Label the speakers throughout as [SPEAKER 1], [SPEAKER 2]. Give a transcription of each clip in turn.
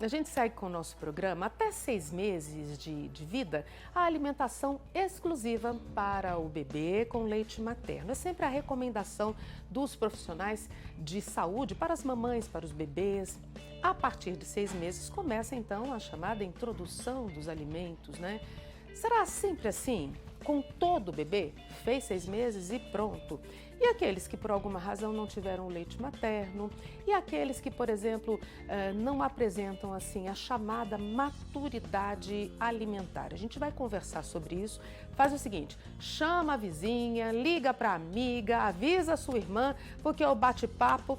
[SPEAKER 1] A gente segue com o nosso programa. Até 6 meses de vida, a alimentação exclusiva para o bebê com leite materno. É sempre a recomendação dos profissionais de saúde para as mamães, para os bebês. A partir de 6 meses começa então a chamada introdução dos alimentos, né? Será sempre assim? Com todo bebê? Fez 6 meses e pronto. E aqueles que por alguma razão não tiveram leite materno? E aqueles que, por exemplo, não apresentam assim a chamada maturidade alimentar? A gente vai conversar sobre isso. Faz o seguinte, chama a vizinha, liga para a amiga, avisa a sua irmã, porque o bate-papo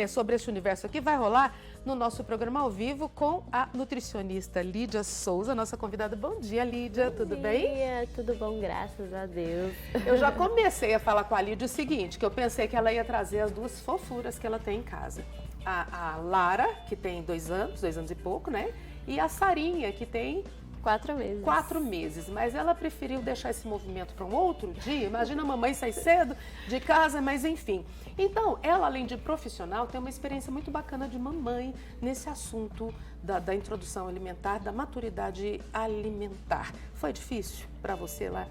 [SPEAKER 1] sobre esse universo aqui vai rolar no nosso programa ao vivo com a nutricionista Lídia Souza, nossa convidada. Bom dia, Lídia, tudo bem?
[SPEAKER 2] Bom dia, tudo bom, graças a Deus.
[SPEAKER 1] Eu já comecei a falar com a Lídia o seguinte, que eu pensei que ela ia trazer as duas fofuras que ela tem em casa. A Lara, que tem 2 anos e pouco, né? E a Sarinha, que tem
[SPEAKER 2] 4 meses.
[SPEAKER 1] 4 meses, mas ela preferiu deixar esse movimento para um outro dia. Imagina a mamãe sair cedo de casa, mas enfim. Então, ela, além de profissional, tem uma experiência muito bacana de mamãe nesse assunto da introdução alimentar, da maturidade alimentar. Foi difícil para você lá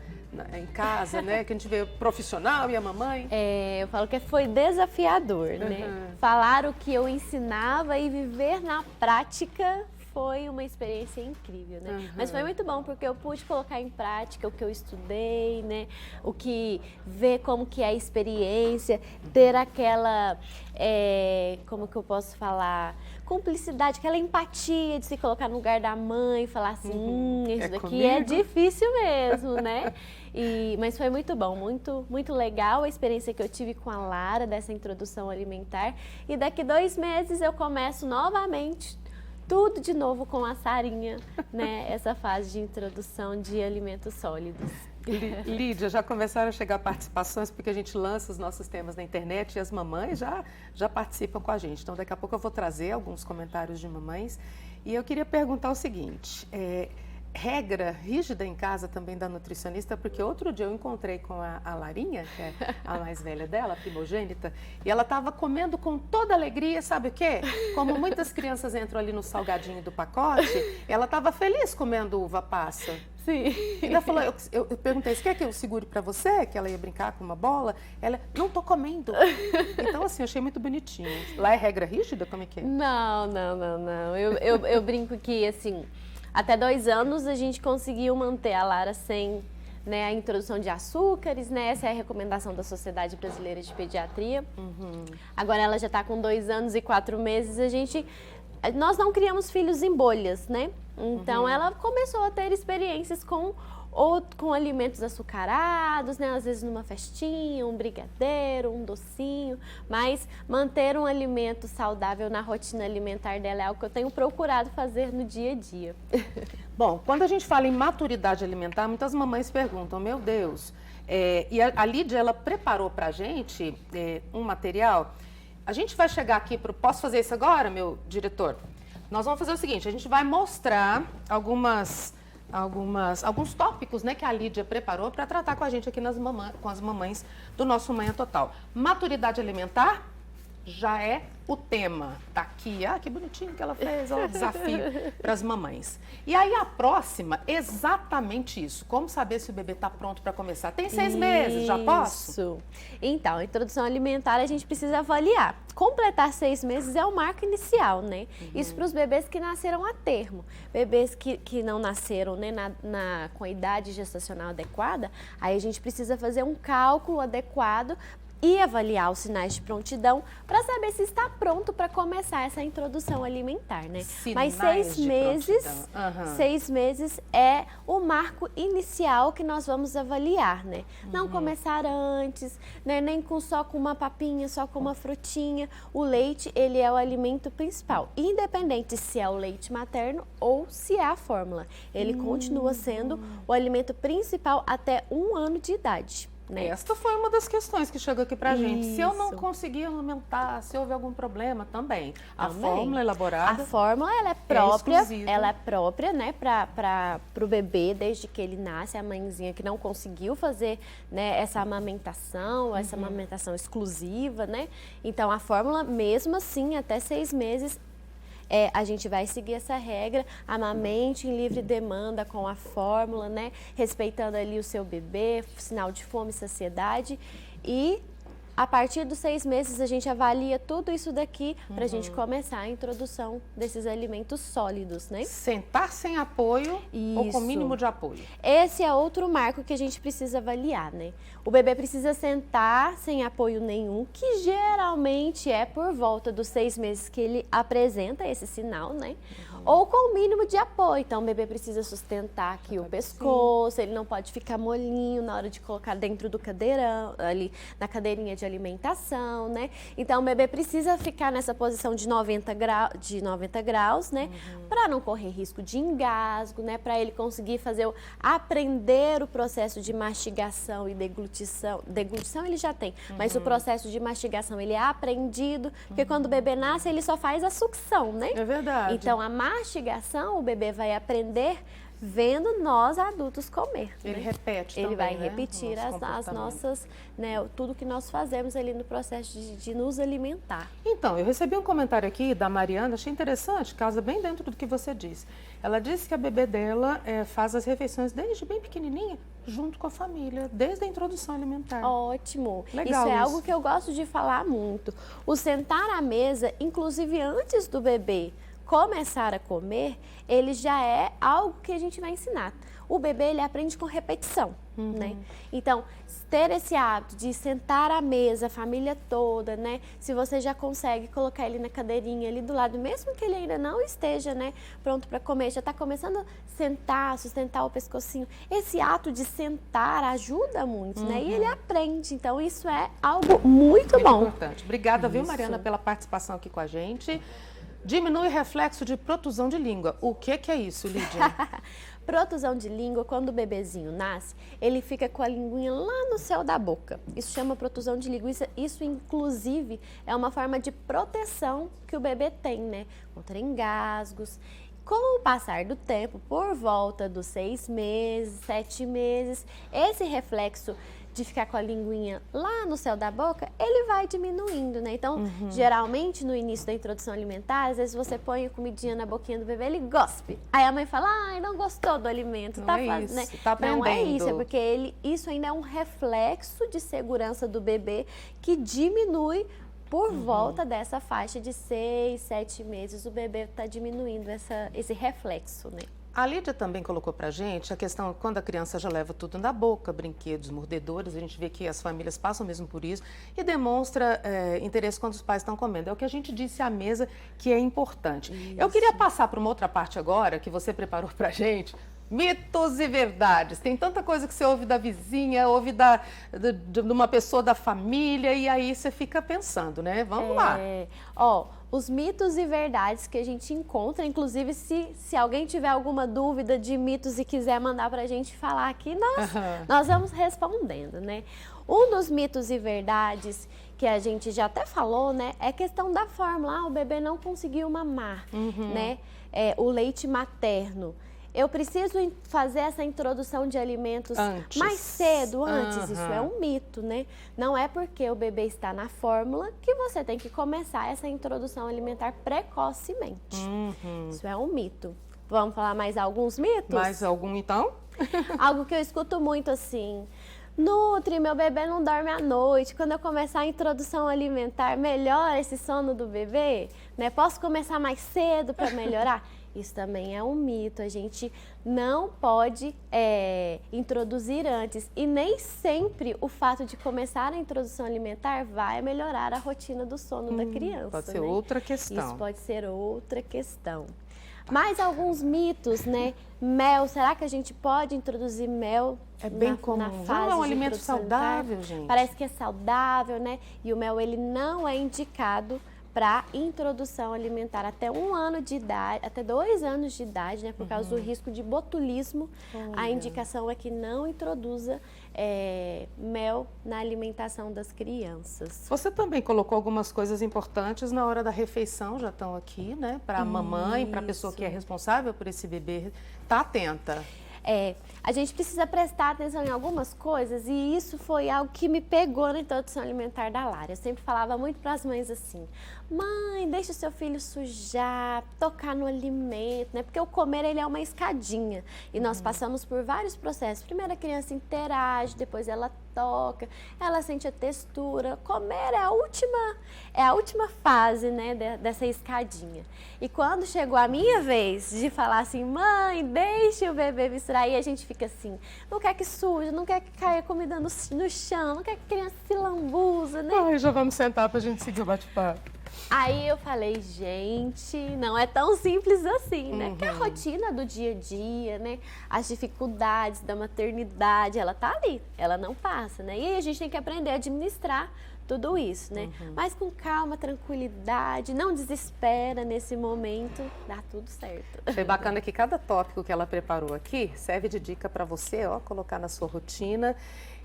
[SPEAKER 1] em casa, né? Que a gente vê o profissional e a mamãe.
[SPEAKER 2] Eu falo que foi desafiador, né? Falar o que eu ensinava e viver na prática foi uma experiência incrível, né? Mas foi muito bom porque eu pude colocar em prática o que eu estudei, né? Ver como que é a experiência, ter aquela, como que eu posso falar, cumplicidade, aquela empatia de se colocar no lugar da mãe, falar assim, isso daqui é difícil mesmo, né? Mas foi muito bom, muito legal a experiência que eu tive com a Lara, dessa introdução alimentar. E daqui 2 meses eu começo novamente tudo de novo com a Sarinha, né? Essa fase de introdução de alimentos sólidos.
[SPEAKER 1] Lídia, já começaram a chegar participações, porque a gente lança os nossos temas na internet e as mamães já participam com a gente. Então, daqui a pouco eu vou trazer alguns comentários de mamães. E eu queria perguntar o seguinte, regra rígida em casa também da nutricionista, porque outro dia eu encontrei com a Larinha, que é a mais velha dela, a primogênita, e ela estava comendo com toda alegria, sabe o quê? Como muitas crianças entram ali no salgadinho do pacote, ela estava feliz comendo uva passa.
[SPEAKER 2] Sim.
[SPEAKER 1] E ela falou, eu perguntei, você quer que eu segure para você? Que ela ia brincar com uma bola. Ela, não tô comendo. Então, assim, eu achei muito bonitinho. Lá é regra rígida? Como é que é?
[SPEAKER 2] Não. Eu brinco que, assim, até 2 anos a gente conseguiu manter a Lara sem, né, a introdução de açúcares, né? Essa é a recomendação da Sociedade Brasileira de Pediatria. Agora ela já está com 2 anos e 4 meses, nós não criamos filhos em bolhas, né? Então ela começou a ter experiências com alimentos açucarados, né? Às vezes numa festinha, um brigadeiro, um docinho, mas manter um alimento saudável na rotina alimentar dela é algo que eu tenho procurado fazer no dia a dia.
[SPEAKER 1] Bom, quando a gente fala em maturidade alimentar, muitas mamães perguntam, meu Deus, e a Lídia, ela preparou pra gente um material. A gente vai chegar aqui posso fazer isso agora, meu diretor? Nós vamos fazer o seguinte, a gente vai mostrar alguns tópicos, né, que a Lídia preparou para tratar com a gente aqui com as mamães do nosso Manhã Total. Maturidade alimentar já é o tema. Tá aqui, que bonitinho que ela fez, ó, o desafio para as mamães. E aí a próxima, exatamente isso. Como saber se o bebê está pronto para começar? Tem 6 meses, já posso?
[SPEAKER 2] Isso. Então, a introdução alimentar a gente precisa avaliar. Completar 6 meses é o marco inicial, né? Isso para os bebês que nasceram a termo. Bebês que não nasceram, né, com a idade gestacional adequada, aí a gente precisa fazer um cálculo adequado e avaliar os sinais de prontidão para saber se está pronto para começar essa introdução alimentar, né? Mas 6 meses é o marco inicial que nós vamos avaliar, né? Não começar antes, né? Nem só com uma papinha, só com uma frutinha. O leite, ele é o alimento principal, independente se é o leite materno ou se é a fórmula. Ele continua sendo o alimento principal até 1 ano de idade. Né?
[SPEAKER 1] Esta foi uma das questões que chegou aqui pra gente. Se eu não conseguir amamentar, se houve algum problema, também. A fórmula elaborada.
[SPEAKER 2] A fórmula ela é própria, né, para o bebê desde que ele nasce, a mãezinha que não conseguiu fazer, né, essa amamentação exclusiva, né? Então a fórmula mesmo assim até 6 meses a gente vai seguir essa regra, amamente em livre demanda com a fórmula, né? Respeitando ali o seu bebê, sinal de fome e saciedade. E a partir dos 6 meses a gente avalia tudo isso daqui para a gente começar a introdução desses alimentos sólidos, né?
[SPEAKER 1] Sentar sem apoio ou com mínimo de apoio?
[SPEAKER 2] Esse é outro marco que a gente precisa avaliar, né? O bebê precisa sentar sem apoio nenhum, que geralmente é por volta dos 6 meses que ele apresenta esse sinal, né? Ou com o mínimo de apoio. Então, o bebê precisa sustentar aqui o pescoço, ele não pode ficar molinho na hora de colocar dentro do cadeirão, ali na cadeirinha de alimentação, né? Então, o bebê precisa ficar nessa posição de 90 graus, né? Para não correr risco de engasgo, né? Para ele conseguir aprender o processo de mastigação e deglutição. Deglutição ele já tem, mas o processo de mastigação ele é aprendido, porque quando o bebê nasce, ele só faz a sucção, né?
[SPEAKER 1] É verdade.
[SPEAKER 2] Então, a mastigação, o bebê vai aprender vendo nós adultos comer.
[SPEAKER 1] Ele
[SPEAKER 2] né?
[SPEAKER 1] repete
[SPEAKER 2] Ele
[SPEAKER 1] também,
[SPEAKER 2] vai
[SPEAKER 1] né?
[SPEAKER 2] repetir as nossas, né, tudo que nós fazemos ali no processo de nos alimentar.
[SPEAKER 1] Então, eu recebi um comentário aqui da Mariana, achei interessante, casa bem dentro do que você disse. Ela disse que a bebê dela faz as refeições desde bem pequenininha, junto com a família, desde a introdução alimentar.
[SPEAKER 2] Ótimo.
[SPEAKER 1] Legal,
[SPEAKER 2] isso é algo que eu gosto de falar muito. O sentar à mesa, inclusive antes do bebê começar a comer, ele já é algo que a gente vai ensinar. O bebê, ele aprende com repetição, né? Então, ter esse hábito de sentar à mesa, a família toda, né? Se você já consegue colocar ele na cadeirinha ali do lado, mesmo que ele ainda não esteja, né, pronto para comer, já está começando a sentar, sustentar o pescocinho. Esse ato de sentar ajuda muito, né? E ele aprende. Então, isso é algo muito bom.
[SPEAKER 1] Importante. Obrigada, viu, Mariana, pela participação aqui com a gente. Diminui reflexo de protusão de língua. O que é isso, Lídia?
[SPEAKER 2] Protusão de língua, quando o bebezinho nasce, ele fica com a linguinha lá no céu da boca. Isso chama protusão de língua. Isso inclusive, é uma forma de proteção que o bebê tem, né? Contra engasgos. Com o passar do tempo, por volta dos 6 meses, 7 meses, esse reflexo de ficar com a linguinha lá no céu da boca, ele vai diminuindo, né? Então, geralmente, no início da introdução alimentar, às vezes você põe a comidinha na boquinha do bebê, ele gospe. Aí a mãe fala, ai, não gostou do alimento.
[SPEAKER 1] Não
[SPEAKER 2] tá
[SPEAKER 1] é isso,
[SPEAKER 2] né?
[SPEAKER 1] tá aprendendo.
[SPEAKER 2] Não é isso, é porque isso ainda é um reflexo de segurança do bebê que diminui por volta dessa faixa de 6, 7 meses. O bebê está diminuindo esse reflexo, né?
[SPEAKER 1] A Lídia também colocou pra gente a questão quando a criança já leva tudo na boca, brinquedos, mordedores, a gente vê que as famílias passam mesmo por isso e demonstra interesse quando os pais estão comendo. É o que a gente disse à mesa que é importante. Isso. Eu queria passar para uma outra parte agora que você preparou pra gente. Mitos e verdades. Tem tanta coisa que você ouve da vizinha, ouve de uma pessoa da família e aí você fica pensando, né? Vamos lá.
[SPEAKER 2] Os mitos e verdades que a gente encontra, inclusive se alguém tiver alguma dúvida de mitos e quiser mandar pra gente falar aqui, nós vamos respondendo, né? Um dos mitos e verdades que a gente já até falou, né, é a questão da fórmula. O bebê não conseguiu mamar, né? O leite materno. Eu preciso fazer essa introdução de alimentos mais cedo, antes. Isso é um mito, né? Não é porque o bebê está na fórmula que você tem que começar essa introdução alimentar precocemente. Isso é um mito. Vamos falar mais alguns mitos?
[SPEAKER 1] Mais algum, então?
[SPEAKER 2] Algo que eu escuto muito assim... Nutri, meu bebê não dorme à noite. Quando eu começar a introdução alimentar, melhora esse sono do bebê? Né? Posso começar mais cedo para melhorar? Isso também é um mito, a gente não pode introduzir antes e nem sempre o fato de começar a introdução alimentar vai melhorar a rotina do sono da criança.
[SPEAKER 1] Pode ser outra questão.
[SPEAKER 2] Isso pode ser outra questão. Mais alguns mitos, né? Mel, será que a gente pode introduzir mel
[SPEAKER 1] bem comum.
[SPEAKER 2] Na fase
[SPEAKER 1] não é um
[SPEAKER 2] de
[SPEAKER 1] alimento
[SPEAKER 2] introdução
[SPEAKER 1] saudável,
[SPEAKER 2] alimentar?
[SPEAKER 1] gente.
[SPEAKER 2] Parece que é saudável, né? E o mel, ele não é indicado para introdução alimentar até 1 ano de idade, até 2 anos de idade, né? Por causa do risco de botulismo. A indicação é que não introduza mel na alimentação das crianças.
[SPEAKER 1] Você também colocou algumas coisas importantes na hora da refeição, já estão aqui, né? Para a mamãe, para a pessoa que é responsável por esse bebê, tá atenta.
[SPEAKER 2] A gente precisa prestar atenção em algumas coisas e isso foi algo que me pegou na introdução alimentar da Lara. Eu sempre falava muito para as mães assim, mãe, deixa o seu filho sujar, tocar no alimento, né? Porque o comer, ele é uma escadinha. E nós passamos por vários processos. Primeiro a criança interage, depois ela toca, ela sente a textura. Comer é a última fase, né, dessa escadinha. E quando chegou a minha vez de falar assim, mãe, deixa o bebê misturar, aí a gente fica assim, não quer que suje, não quer que caia comida no chão, não quer que a criança se lambuza, né?
[SPEAKER 1] Ai, já vamos sentar pra gente seguir o bate-papo.
[SPEAKER 2] Aí eu falei, gente, não é tão simples assim, né? Porque a rotina do dia a dia, né? As dificuldades da maternidade, ela tá ali, ela não passa, né? E aí a gente tem que aprender a administrar tudo isso, né? Mas com calma, tranquilidade, não desespera nesse momento, dá tudo certo.
[SPEAKER 1] Achei bacana que cada tópico que ela preparou aqui serve de dica para você, ó, colocar na sua rotina.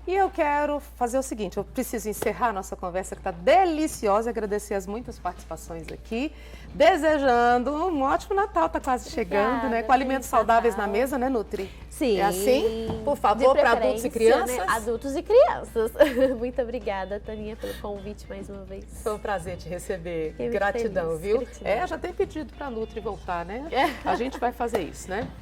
[SPEAKER 1] E eu quero fazer o seguinte, eu preciso encerrar a nossa conversa que está deliciosa, agradecer as muitas participações aqui, desejando um ótimo Natal, está quase chegando, né? Com alimentos saudáveis na mesa, né, Nutri?
[SPEAKER 2] Sim.
[SPEAKER 1] É assim? Por favor, para adultos e crianças?
[SPEAKER 2] Né? Adultos e crianças. Muito obrigada, Taninha, pelo convite mais uma vez.
[SPEAKER 1] Foi um prazer te receber.
[SPEAKER 2] Fiquei muito
[SPEAKER 1] Gratidão,
[SPEAKER 2] feliz.
[SPEAKER 1] viu?
[SPEAKER 2] Gratidão.
[SPEAKER 1] Já tem pedido para a Nutri voltar, né? A gente vai fazer isso, né?